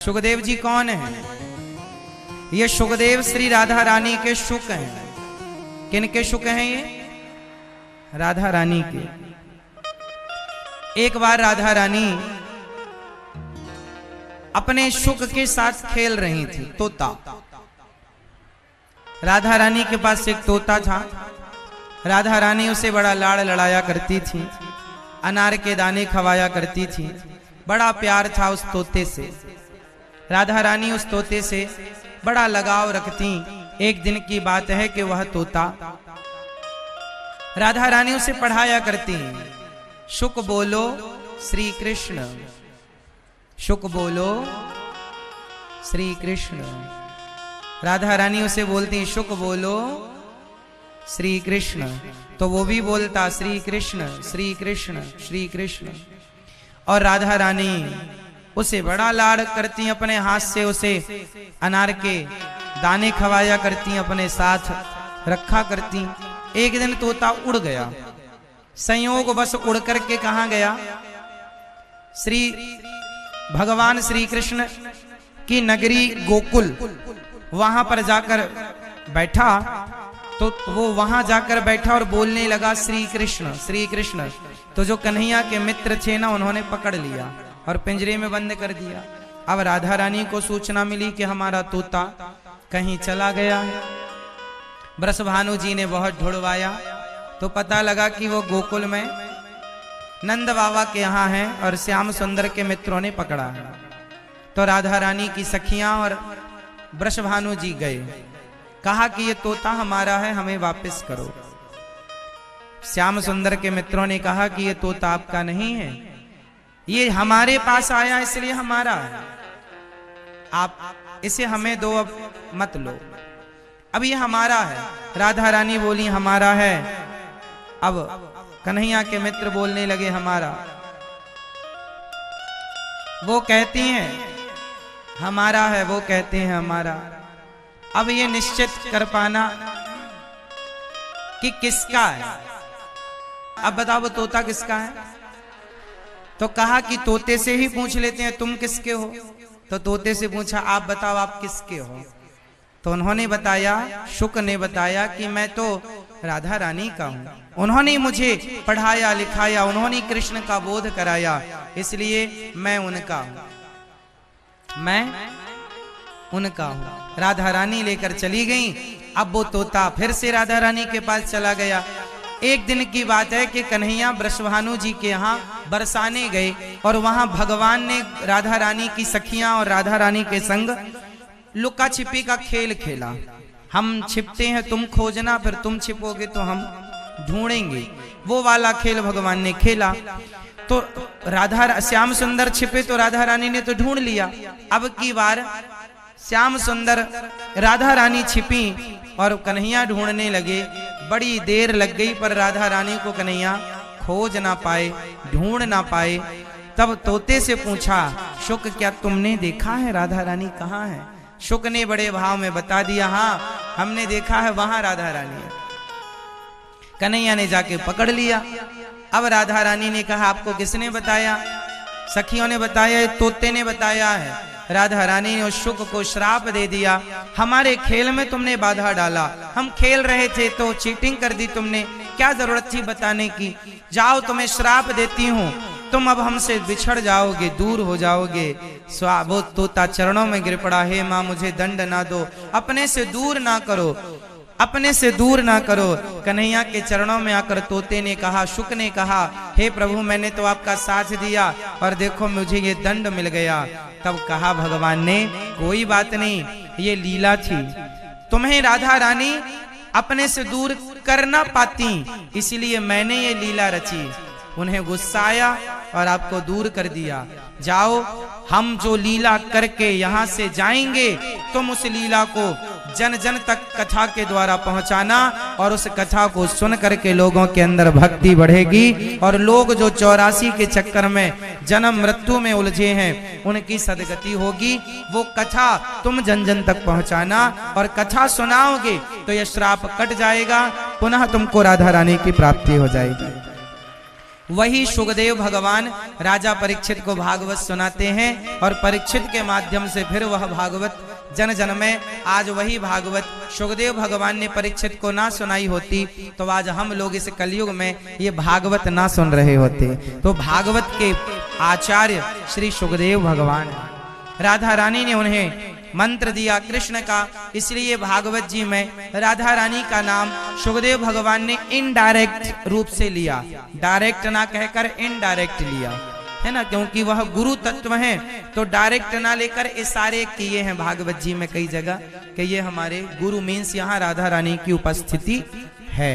सुखदेव जी कौन है? ये सुखदेव श्री राधा रानी के शुक हैं। किनके शुक हैं ये? राधा रानी के। एक बार राधा रानी अपने शुक के साथ खेल रही थी। तोता, राधा रानी के पास एक तोता था। राधा रानी उसे बड़ा लाड़ लड़ाया करती थी, अनार के दाने खवाया करती थी। बड़ा प्यार था उस तोते से। राधा रानी उस तोते से बड़ा लगाव रखती। एक दिन की बात है कि वह तोता राधा रानी उसे पढ़ाया करती। शुक बोलो श्री कृष्ण, शुक बोलो श्री कृष्ण। राधा रानी उसे बोलती शुक बोलो श्री कृष्ण, तो वो भी बोलता श्री कृष्ण श्री कृष्ण श्री कृष्ण। और राधा रानी उसे बड़ा लाड़ करती, अपने हाथ से उसे अनार के दाने खवाया करती, अपने साथ रखा करती। एक दिन तोता उड़ गया, संयोग बस उड़ करके कहां गया? श्री भगवान श्री कृष्ण की नगरी गोकुल, वहां पर जाकर बैठा। तो वो वहां जाकर बैठा और बोलने लगा श्री कृष्ण श्री कृष्ण। तो जो कन्हैया के मित्र थे ना, उन्होंने पकड़ लिया और पिंजरे में बंद कर दिया। अब राधा रानी को सूचना मिली कि हमारा तोता कहीं चला गया है। बृषभानु जी ने बहुत ढूंढवाया तो पता लगा कि वो गोकुल में नंद बाबा के यहाँ है और श्याम सुंदर के मित्रों ने पकड़ा है। तो राधा रानी की सखियां और बृषभानु जी गए, कहा कि ये तोता हमारा है, हमें वापस करो। श्याम सुंदर के मित्रों ने कहा कि ये तोता आपका नहीं है, ये हमारे पास आया इसलिए हमारा है, आप इसे हमें दो, अब मत लो, अब ये हमारा है। राधा रानी बोली हमारा है। अब कन्हैया के मित्र बोलने लगे हमारा। वो कहती हैं हमारा है, वो कहते हैं हमारा। अब ये निश्चित कर पाना कि किसका है। अब बताओ वो तोता किसका है? तो कहा कि तोते से ही पूछ लेते हैं तुम किसके हो। तो तोते से पूछा आप बताओ आप किसके हो। तो उन्होंने बताया, शुक ने बताया कि मैं तो राधा रानी का हूं, उन्होंने मुझे पढ़ाया लिखाया, उन्होंने कृष्ण का बोध कराया, इसलिए मैं उनका हूं, मैं उनका हूं। राधा रानी लेकर चली गई। अब वो तोता फिर से राधा रानी के पास चला गया। एक दिन की बात है कि कन्हैया बृषभानु जी के यहाँ बरसाने गए और वहां भगवान ने राधा रानी की सखियां और राधा रानी के संग लुका छिपी का खेल खेला। हम छिपते हैं तुम खोजना, फिर तुम छिपोगे तो हम ढूंढेंगे, वो वाला खेल भगवान ने खेला। तो राधा श्याम सुंदर छिपे तो राधा रानी ने तो ढूंढ लिया। अब की बार श्याम सुंदर राधा रानी छिपी और कन्हैया ढूंढने लगे। बड़ी देर लग गई पर राधा रानी को कन्हैया खोज ना पाए, ढूंढ ना पाए। तब तोते से पूछा शुक क्या तुमने देखा है राधा रानी कहाँ है? शुक ने बड़े भाव में बता दिया हाँ हमने देखा है, वहां राधा रानी है। कन्हैया ने जाके पकड़ लिया। अब राधा रानी ने कहा आपको किसने बताया? सखियों ने बताया, तोते ने बताया है। राधा रानी ने उस शुक को श्राप दे दिया, हमारे खेल में तुमने बाधा डाला, हम खेल रहे थे तो चीटिंग कर दी तुमने, क्या जरूरत थी बताने की? जाओ तुम्हें श्राप देती हूँ, तुम अब हमसे बिछड़ जाओगे, दूर हो जाओगे। वो तोता चरणों में गिर पड़ा, हे माँ मुझे दंड ना दो, अपने से दूर ना करो, अपने से दूर ना करो। कन्हैया के चरणों में आकर तोते ने कहा, शुक ने कहा हे प्रभु मैंने तो आपका साथ दिया और देखो मुझे ये दंड मिल गया। तब कहा भगवान ने कोई बात नहीं, ये लीला थी, तुम्हें राधा रानी अपने से दूर कर ना पाती, इसलिए मैंने ये लीला रची। उन्हें गुस्सा आया और आपको दूर कर दिया। जाओ हम जो लीला करके यहाँ से जाएंगे, तुम उस लीला को जन जन तक कथा के द्वारा पहुंचाना और उस कथा को सुन करके लोगों के अंदर भक्ति बढ़ेगी और लोग जो 84 के चक्कर में जन्म मृत्यु में उलझे हैं उनकी सदगति होगी। वो कथा तुम जन जन तक पहुंचाना और कथा सुनाओगे तो यह श्राप कट जाएगा, पुनः तुमको राधा रानी की प्राप्ति हो जाएगी। वही सुखदेव भगवान राजा परीक्षित को भागवत सुनाते हैं और परीक्षित के माध्यम से फिर वह भागवत जन जन में, आज वही भागवत सुखदेव भगवान ने परीक्षित को ना सुनाई होती तो आज हम लोग इस कलयुग में ये भागवत ना सुन रहे होते। तो भागवत के आचार्य श्री सुखदेव भगवान, राधा रानी ने उन्हें मंत्र दिया कृष्ण का, इसलिए भागवत जी में राधा रानी का नाम सुखदेव भगवान ने इनडायरेक्ट रूप से लिया, डायरेक्ट ना कहकर इनडायरेक्ट लिया, है ना, क्योंकि वह गुरु तत्व हैं। तो डायरेक्ट ना लेकर इशारे किए हैं भागवत जी में कई जगह कि ये हमारे गुरु मीन्स यहाँ राधा रानी की उपस्थिति है।